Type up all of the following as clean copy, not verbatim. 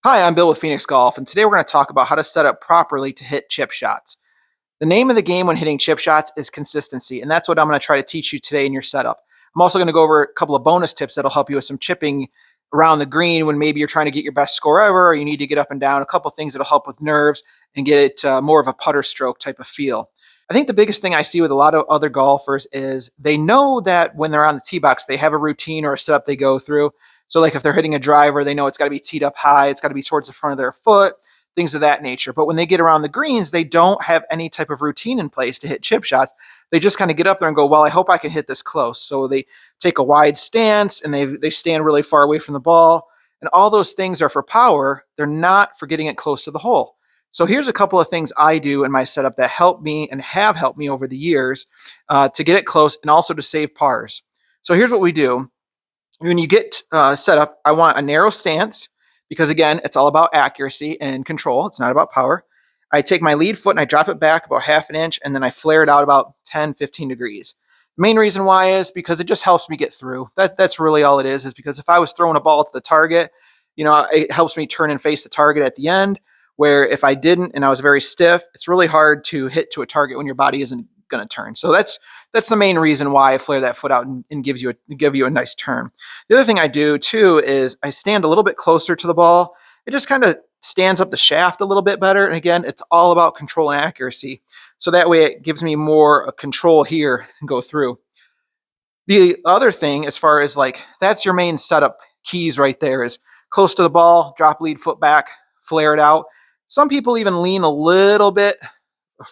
Hi, I'm Bill with Phoenix Golf, and today we're going to talk about how to set up properly to hit chip shots. The name of the game when hitting chip shots is consistency, and that's what I'm going to try to teach you today in your setup. I'm also going to go over a couple of bonus tips that'll help you with some chipping around the green when maybe you're trying to get your best score ever, or you need to get up and down. A couple of things that'll help with nerves and get it more of a putter stroke type of feel. I think the biggest thing I see with a lot of other golfers is they know that when they're on the tee box, they have a routine or a setup they go through. So, like if they're hitting a driver, they know it's got to be teed up high, it's got to be towards the front of their foot, things of that nature. But when they get around the greens, they don't have any type of routine in place to hit chip shots. They just kind of get up there and go, well, I hope I can hit this close. So they take a wide stance and they stand really far away from the ball. And all those things are for power. They're not for getting it close to the hole. So here's a couple of things I do in my setup that help me and have helped me over the years to get it close and also to save pars. So here's what we do. When you get set up, I want a narrow stance because, again, it's all about accuracy and control. It's not about power. I take my lead foot and I drop it back about half an inch, and then I flare it out about 10, 15 degrees. The main reason why is because it just helps me get through. That's really all it is because if I was throwing a ball to the target, it helps me turn and face the target at the end, where if I didn't and I was very stiff, it's really hard to hit to a target when your body isn't going to turn. So that's the main reason why I flare that foot out and give you a nice turn. The other thing I do too is I stand a little bit closer to the ball. It just kind of stands up the shaft a little bit better. And again, it's all about control and accuracy. So that way it gives me more control here and go through. The other thing, as far as that's your main setup keys right there, is close to the ball, drop lead foot back, flare it out. Some people even lean a little bit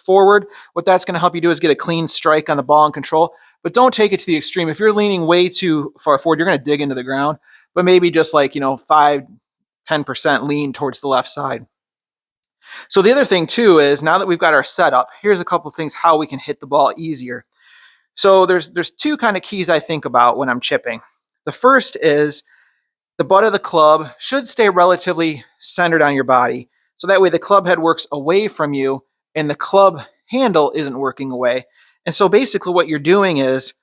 forward. What that's going to help you do is get a clean strike on the ball and control, but don't take it to the extreme. If you're leaning way too far forward, you're going to dig into the ground, but maybe just 5-10% lean towards the left side. So the other thing too is, now that we've got our setup, here's a couple of things how we can hit the ball easier. So there's two kind of keys I think about when I'm chipping. The first is the butt of the club should stay relatively centered on your body. So that way the club head works away from you and the club handle isn't working away. And so basically what you're doing is,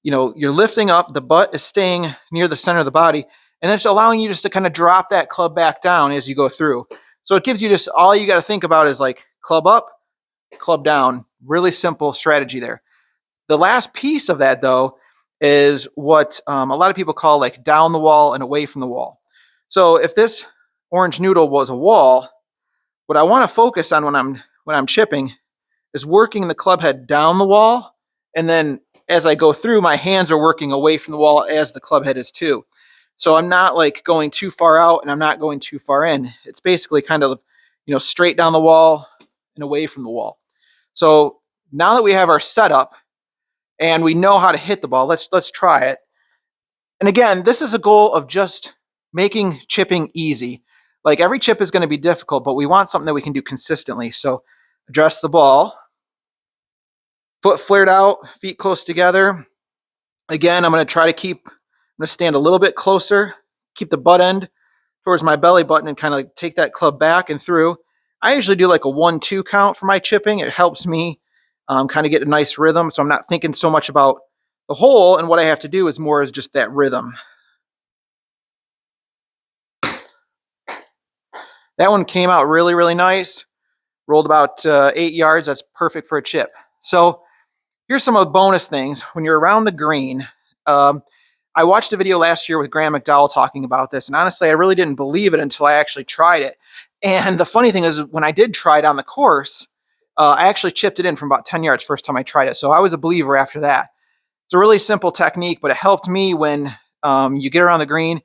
you're lifting up, the butt is staying near the center of the body, and it's allowing you just to kind of drop that club back down as you go through. So it gives you just, all you got to think about is club up, club down. Really simple strategy there. The last piece of that, though, is what a lot of people call down the wall and away from the wall. So if this orange noodle was a wall, what I want to focus on when I'm chipping is working the club head down the wall, and then as I go through, my hands are working away from the wall as the club head is too. So I'm not going too far out and I'm not going too far in. It's basically kind of straight down the wall and away from the wall. So now that we have our setup and we know how to hit the ball, let's try it. And again, this is a goal of just making chipping easy. Every chip is going to be difficult, but we want something that we can do consistently. So address the ball, foot flared out, feet close together. Again, I'm going to stand a little bit closer, keep the butt end towards my belly button and kind of take that club back and through. I usually do a 1-2 count for my chipping. It helps me kind of get a nice rhythm. So I'm not thinking so much about the hole, and what I have to do is more as just that rhythm. That one came out really, really nice. Rolled about 8 yards. That's perfect for a chip. So here's some of the bonus things. When you're around the green, I watched a video last year with Graham McDowell talking about this, and honestly, I really didn't believe it until I actually tried it. And the funny thing is, when I did try it on the course, I actually chipped it in from about 10 yards first time I tried it. So I was a believer after that. It's a really simple technique, but it helped me when you get around the green.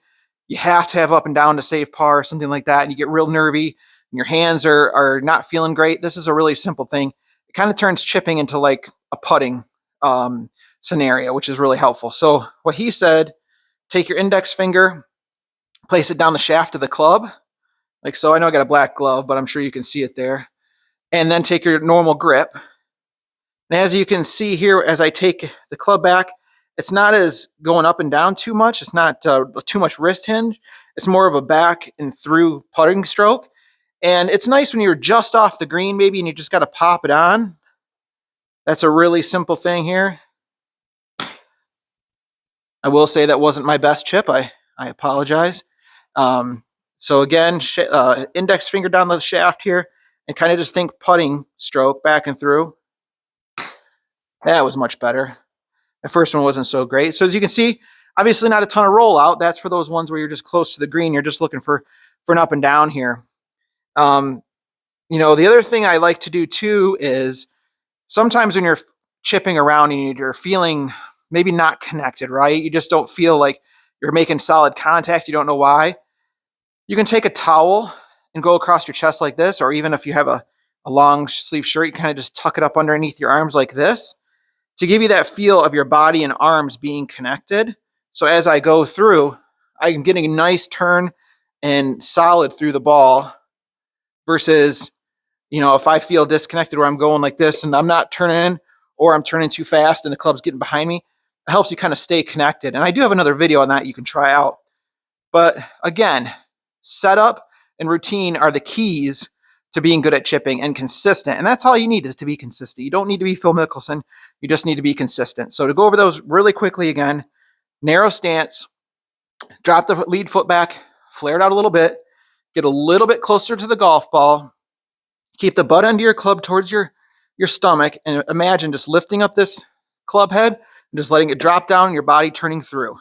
You have to have up and down to save par or something like that, and you get real nervy, and your hands are not feeling great. This is a really simple thing. It kind of turns chipping into a putting scenario, which is really helpful. So what he said, take your index finger, place it down the shaft of the club, like so. I know I got a black glove, but I'm sure you can see it there. And then take your normal grip. And as you can see here, as I take the club back, it's not as going up and down too much. It's not too much wrist hinge. It's more of a back and through putting stroke. And it's nice when you're just off the green maybe and you just got to pop it on. That's a really simple thing here. I will say that wasn't my best chip. I apologize. So again, index finger down the shaft here, and kind of just think putting stroke back and through. That was much better. The first one wasn't so great. So as you can see, obviously not a ton of rollout. That's for those ones where you're just close to the green. You're just looking for an up and down here. You know, the other thing I like to do too is sometimes when you're chipping around and you're feeling maybe not connected, right? You just don't feel like you're making solid contact. You don't know why. You can take a towel and go across your chest like this, or even if you have a long sleeve shirt, you kind of just tuck it up underneath your arms like this to give you that feel of your body and arms being connected. So as I go through, I'm getting a nice turn and solid through the ball versus, you know, if I feel disconnected where I'm going like this and I'm not turning in, or I'm turning too fast and the club's getting behind me, it helps you kind of stay connected. And I do have another video on that you can try out. But again, setup and routine are the keys to being good at chipping and consistent. And that's all you need, is to be consistent. You don't need to be Phil Mickelson. You just need to be consistent. So to go over those really quickly again, narrow stance, drop the lead foot back, flare it out a little bit, get a little bit closer to the golf ball, keep the butt end of your club towards your stomach, and imagine just lifting up this club head and just letting it drop down and your body turning through.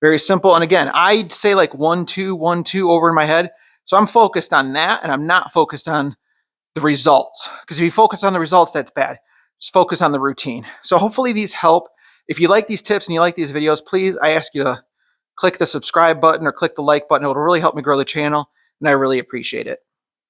Very simple. And again, I'd say like 1, 2, 1, 2 over in my head. So I'm focused on that and I'm not focused on the results. Because if you focus on the results, that's bad. Just focus on the routine. So hopefully these help. If you like these tips and you like these videos, please, I ask you to click the subscribe button or click the like button. It will really help me grow the channel, and I really appreciate it.